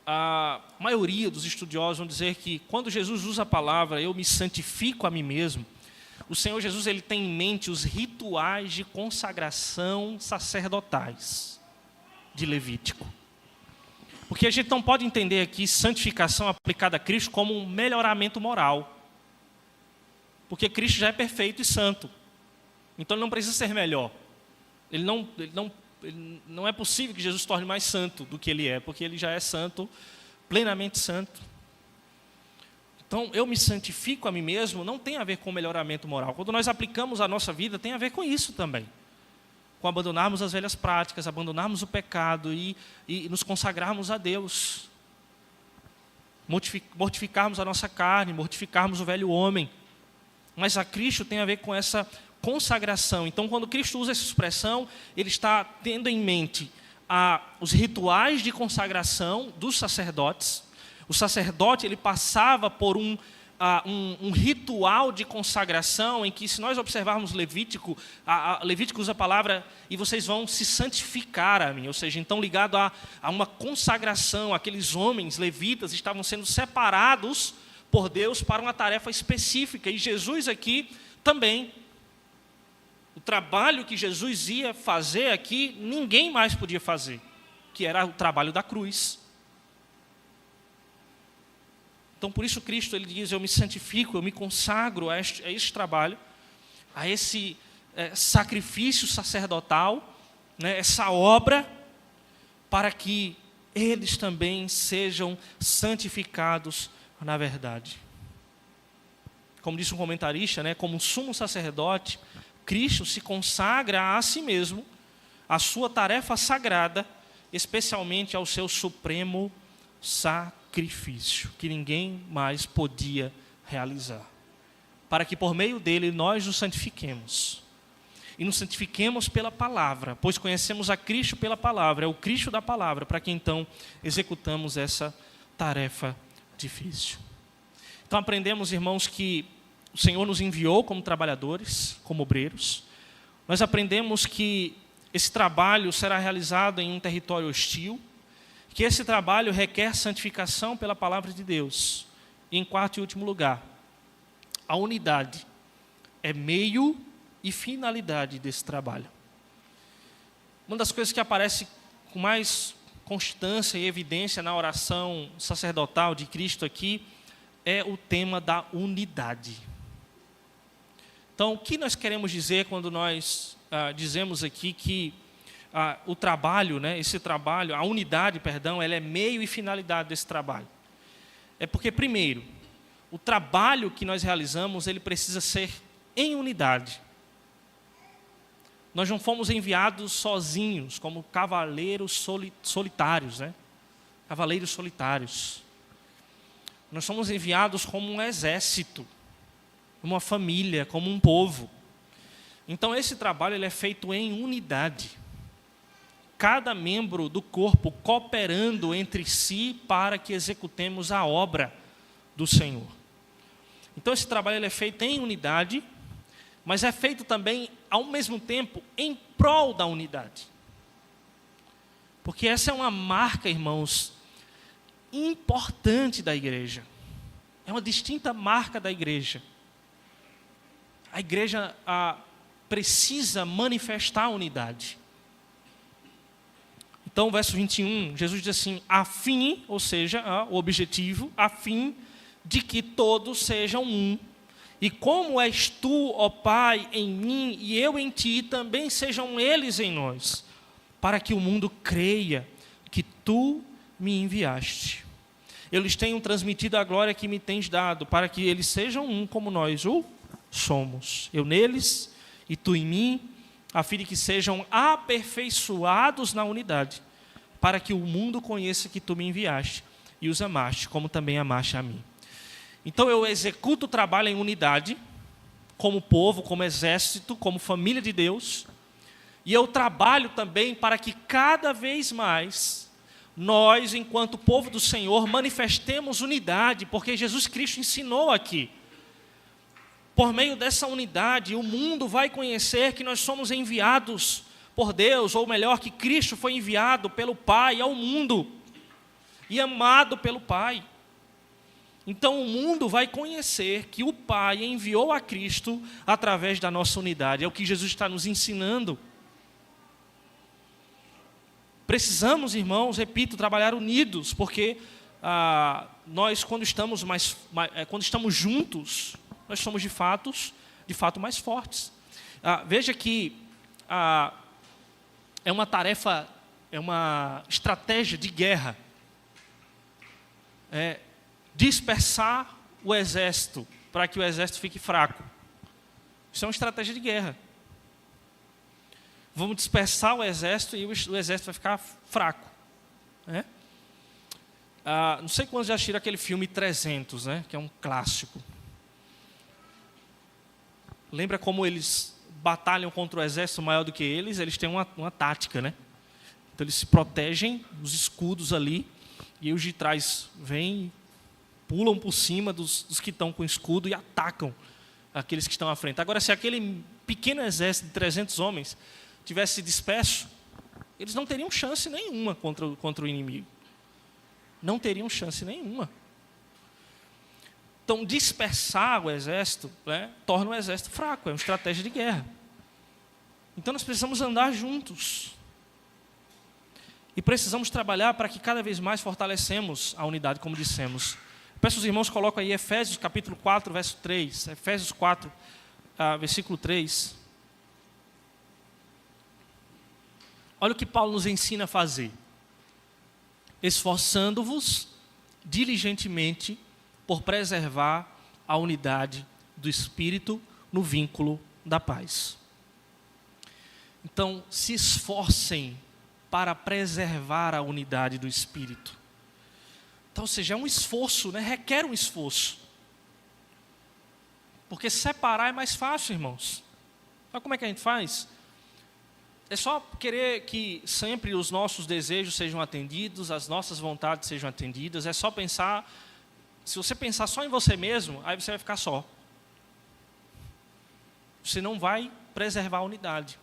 a maioria dos estudiosos vão dizer que quando Jesus usa a palavra, eu me santifico a mim mesmo, o Senhor Jesus ele tem em mente os rituais de consagração sacerdotais de Levítico. Porque a gente não pode entender aqui santificação aplicada a Cristo como um melhoramento moral. Porque Cristo já é perfeito e santo. Então ele não precisa ser melhor. Não é possível que Jesus se torne mais santo do que ele é, porque ele já é santo, plenamente santo. Então, eu me santifico a mim mesmo não tem a ver com melhoramento moral. Quando nós aplicamos a nossa vida, tem a ver com isso também. Com abandonarmos as velhas práticas, abandonarmos o pecado e nos consagrarmos a Deus. Mortificarmos a nossa carne, mortificarmos o velho homem. Mas a Cristo tem a ver com essa consagração. Então, quando Cristo usa essa expressão, ele está tendo em mente os rituais de consagração dos sacerdotes. O sacerdote ele passava por um ritual de consagração em que, se nós observarmos Levítico, Levítico usa a palavra e vocês vão se santificar a mim, ou seja, então ligado a uma consagração, aqueles homens levitas estavam sendo separados por Deus para uma tarefa específica, e Jesus aqui também, o trabalho que Jesus ia fazer aqui, ninguém mais podia fazer, que era o trabalho da cruz. Então, por isso Cristo ele diz, eu me santifico, eu me consagro a este trabalho, a esse sacrifício sacerdotal, né, essa obra, para que eles também sejam santificados na verdade. Como disse um comentarista, né, como sumo sacerdote, Cristo se consagra a si mesmo, a sua tarefa sagrada, especialmente ao seu supremo sacrifício, que ninguém mais podia realizar, para que por meio dele nós nos santifiquemos, e nos santifiquemos pela palavra, pois conhecemos a Cristo pela palavra, é o Cristo da palavra, para que então executamos essa tarefa difícil. Então aprendemos, irmãos, que o Senhor nos enviou como trabalhadores, como obreiros. Nós aprendemos que esse trabalho será realizado em um território hostil, que esse trabalho requer santificação pela palavra de Deus. E em quarto e último lugar, a unidade é meio e finalidade desse trabalho. Uma das coisas que aparece com mais constância e evidência na oração sacerdotal de Cristo aqui é o tema da unidade. Então, o que nós queremos dizer quando nós dizemos aqui que o trabalho, né, esse trabalho, a unidade, perdão, ela é meio e finalidade desse trabalho? É porque, primeiro, o trabalho que nós realizamos, ele precisa ser em unidade. Nós não fomos enviados sozinhos, como cavaleiros solitários, né? Cavaleiros solitários. Nós somos enviados como um exército, como uma família, como um povo. Então, esse trabalho ele é feito em unidade. Cada membro do corpo cooperando entre si para que executemos a obra do Senhor. Então, esse trabalho ele é feito em unidade, mas é feito também, ao mesmo tempo, em prol da unidade. Porque essa é uma marca, irmãos, importante da igreja. É uma distinta marca da igreja. A igreja precisa manifestar a unidade. Então, verso 21, Jesus diz assim, a fim, ou seja, o objetivo, a fim de que todos sejam um. E como és tu, ó Pai, em mim e eu em ti, também sejam eles em nós, para que o mundo creia que tu me enviaste. Eu lhes tenho transmitido a glória que me tens dado, para que eles sejam um como nós o somos. Eu neles e tu em mim, a fim de que sejam aperfeiçoados na unidade, para que o mundo conheça que tu me enviaste e os amaste, como também amaste a mim. Então eu executo o trabalho em unidade, como povo, como exército, como família de Deus, E eu trabalho também para que cada vez mais nós, enquanto povo do Senhor, manifestemos unidade, porque Jesus Cristo ensinou aqui. Por meio dessa unidade, o mundo vai conhecer que nós somos enviados por Deus, ou melhor, que Cristo foi enviado pelo Pai ao mundo e amado pelo Pai. Então o mundo vai conhecer que o Pai enviou a Cristo através da nossa unidade. É o que Jesus está nos ensinando. Precisamos, irmãos, repito, trabalhar unidos, porque nós, quando estamos juntos, nós somos de fato mais fortes. Veja que é uma tarefa, é uma estratégia de guerra. Dispersar o exército, para que o exército fique fraco. Isso é uma estratégia de guerra. Vamos dispersar o exército e o exército vai ficar fraco. Não sei quantos já assistiram aquele filme 300, que é um clássico. Lembra como eles batalham contra o exército maior do que eles? Eles têm uma tática, Então eles se protegem, os escudos ali, e os de trás vêm, pulam por cima dos que estão com escudo e atacam aqueles que estão à frente. Agora, se aquele pequeno exército de 300 homens tivesse disperso, eles não teriam chance nenhuma contra o inimigo. Não teriam chance nenhuma. Então, dispersar o exército torna o exército fraco, é uma estratégia de guerra. Então, nós precisamos andar juntos. E precisamos trabalhar para que cada vez mais fortalecemos a unidade, como dissemos. Peço os irmãos colocam aí Efésios capítulo 4, verso 3. Efésios 4, versículo 3. Olha o que Paulo nos ensina a fazer. Esforçando-vos diligentemente por preservar a unidade do Espírito no vínculo da paz. Então, se esforcem para preservar a unidade do Espírito. Então, ou seja, é um esforço, requer um esforço. Porque separar é mais fácil, irmãos. Sabe como é que a gente faz? É só querer que sempre os nossos desejos sejam atendidos, as nossas vontades sejam atendidas. É só pensar, se você pensar só em você mesmo, aí você vai ficar só. Você não vai preservar a unidade.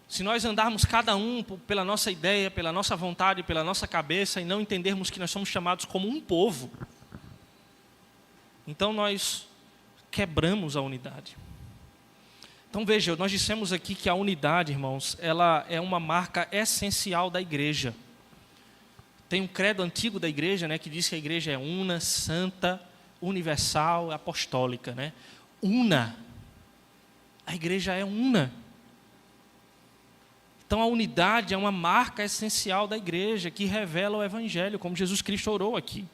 Se nós andarmos cada um pela nossa ideia, pela nossa vontade, pela nossa cabeça, e não entendermos que nós somos chamados como um povo, então nós quebramos a unidade. Então veja, nós dissemos aqui que a unidade, irmãos, ela é uma marca essencial da igreja. Tem um credo antigo da igreja, que diz que a igreja é una, santa, universal, apostólica, Una. A igreja é una. Então a unidade é uma marca essencial da igreja que revela o evangelho, como Jesus Cristo orou aqui.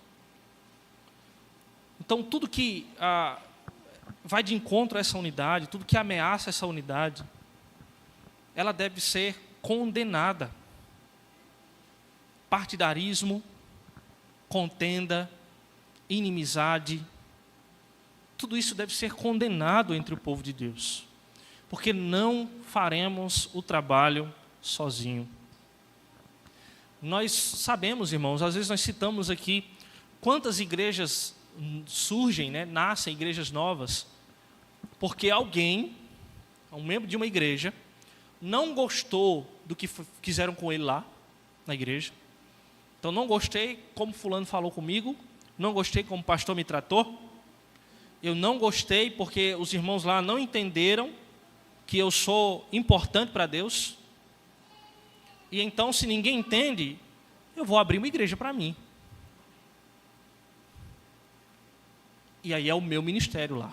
Então tudo que vai de encontro a essa unidade, tudo que ameaça essa unidade, ela deve ser condenada. Partidarismo, contenda, inimizade, tudo isso deve ser condenado entre o povo de Deus, porque não faremos o trabalho sozinho. Nós sabemos, irmãos, às vezes nós citamos aqui quantas igrejas surgem, nascem igrejas novas, porque alguém, um membro de uma igreja, não gostou do que fizeram com ele lá na igreja. Então, não gostei como fulano falou comigo, não gostei como o pastor me tratou, eu não gostei porque os irmãos lá não entenderam que eu sou importante para Deus. E então, se ninguém entende, eu vou abrir uma igreja para mim. E aí é o meu ministério lá.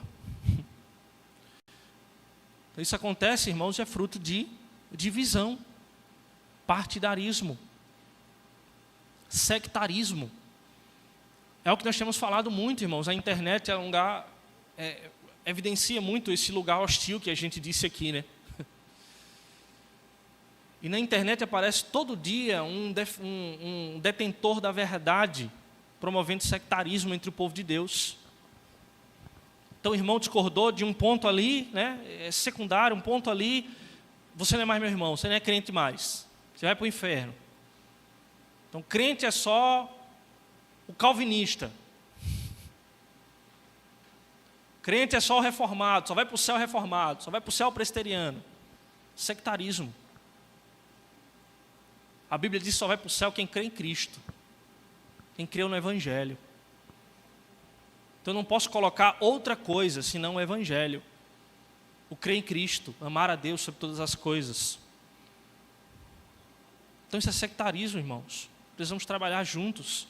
Então, isso acontece, irmãos, é fruto de divisão, partidarismo, sectarismo. É o que nós temos falado muito, irmãos. A internet é um lugar, evidencia muito esse lugar hostil que a gente disse aqui, E na internet aparece todo dia um detentor da verdade, promovendo sectarismo entre o povo de Deus. Então o irmão discordou de um ponto ali, né, secundário, um ponto ali, você não é mais meu irmão, você não é crente mais, você vai para o inferno. Então crente é só o calvinista. Crente é só o reformado, só vai para o céu reformado, só vai para o céu presbiteriano. Sectarismo. A Bíblia diz que só vai para o céu quem crê em Cristo, quem creu no Evangelho. Então eu não posso colocar outra coisa senão o Evangelho. O crer em Cristo, amar a Deus sobre todas as coisas. Então isso é sectarismo, irmãos. Precisamos trabalhar juntos,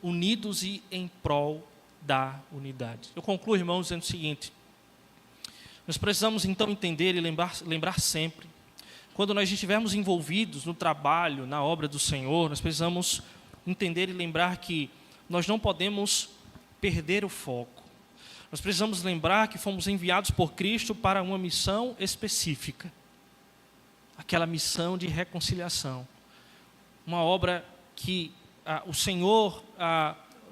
unidos e em prol da unidade. Eu concluo, irmãos, dizendo o seguinte: nós precisamos então entender e lembrar sempre, quando nós estivermos envolvidos no trabalho, na obra do Senhor, nós precisamos entender e lembrar que nós não podemos perder o foco. Nós precisamos lembrar que fomos enviados por Cristo para uma missão específica, aquela missão de reconciliação, uma obra que o Senhor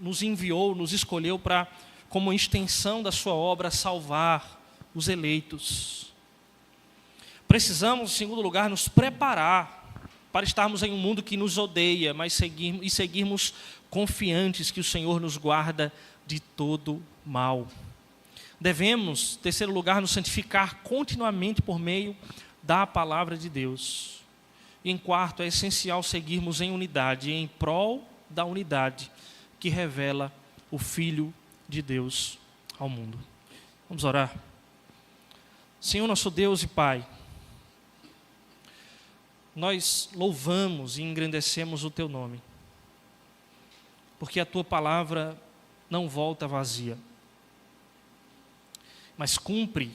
nos enviou, nos escolheu para, como extensão da sua obra, salvar os eleitos. Precisamos, em segundo lugar, nos preparar para estarmos em um mundo que nos odeia, mas seguirmos confiantes que o Senhor nos guarda de todo mal. Devemos, em terceiro lugar, nos santificar continuamente por meio da palavra de Deus. E em quarto, é essencial seguirmos em unidade, em prol da unidade que revela o Filho de Deus ao mundo. Vamos orar. Senhor, nosso Deus e Pai, nós louvamos e engrandecemos o Teu nome, porque a Tua palavra não volta vazia, mas cumpre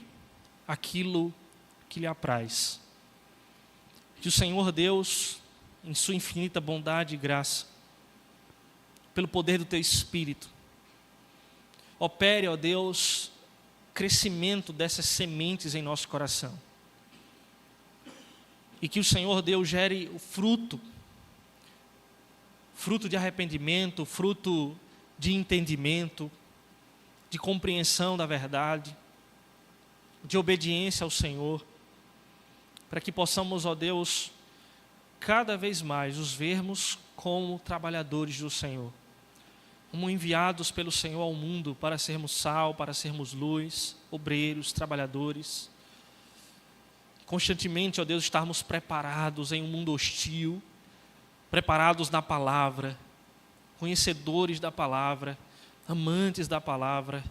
aquilo que lhe apraz. Que o Senhor Deus, em sua infinita bondade e graça, pelo poder do Teu Espírito, opere, ó Deus, crescimento dessas sementes em nosso coração. E que o Senhor Deus gere o fruto de arrependimento, fruto de entendimento, de compreensão da verdade, de obediência ao Senhor, para que possamos, ó Deus, cada vez mais os vermos como trabalhadores do Senhor, como enviados pelo Senhor ao mundo para sermos sal, para sermos luz, obreiros, trabalhadores. Constantemente, ó Deus, estarmos preparados em um mundo hostil, preparados na palavra, conhecedores da palavra, amantes da palavra.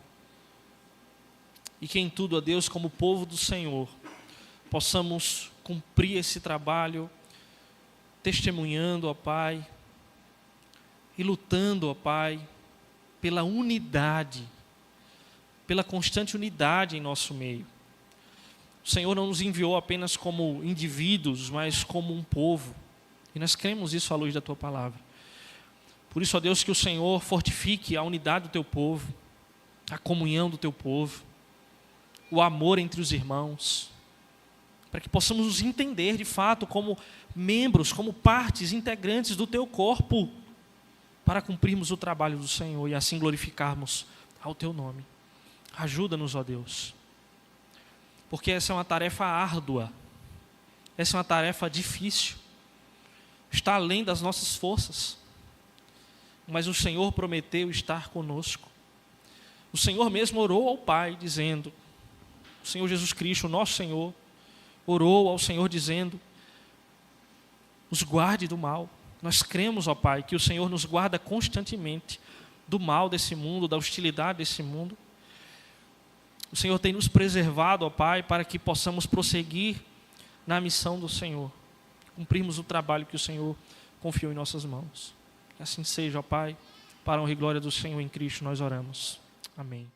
E que em tudo, ó Deus, como povo do Senhor, possamos cumprir esse trabalho, testemunhando, ó Pai, e lutando, ó Pai, pela unidade, pela constante unidade em nosso meio. O Senhor não nos enviou apenas como indivíduos, mas como um povo. E nós cremos isso à luz da Tua palavra. Por isso, ó Deus, que o Senhor fortifique a unidade do Teu povo, a comunhão do Teu povo, o amor entre os irmãos, para que possamos nos entender de fato como membros, como partes integrantes do Teu corpo, para cumprirmos o trabalho do Senhor e assim glorificarmos ao Teu nome. Ajuda-nos, ó Deus, porque essa é uma tarefa árdua, essa é uma tarefa difícil, está além das nossas forças, mas o Senhor prometeu estar conosco. O Senhor mesmo orou ao Pai, dizendo, o Senhor Jesus Cristo, o nosso Senhor, orou ao Senhor dizendo, nos guarde do mal. Nós cremos, ó Pai, que o Senhor nos guarda constantemente do mal desse mundo, da hostilidade desse mundo. O Senhor tem nos preservado, ó Pai, para que possamos prosseguir na missão do Senhor, cumprirmos o trabalho que o Senhor confiou em nossas mãos. Que assim seja, ó Pai, para a honra e glória do Senhor em Cristo nós oramos. Amém.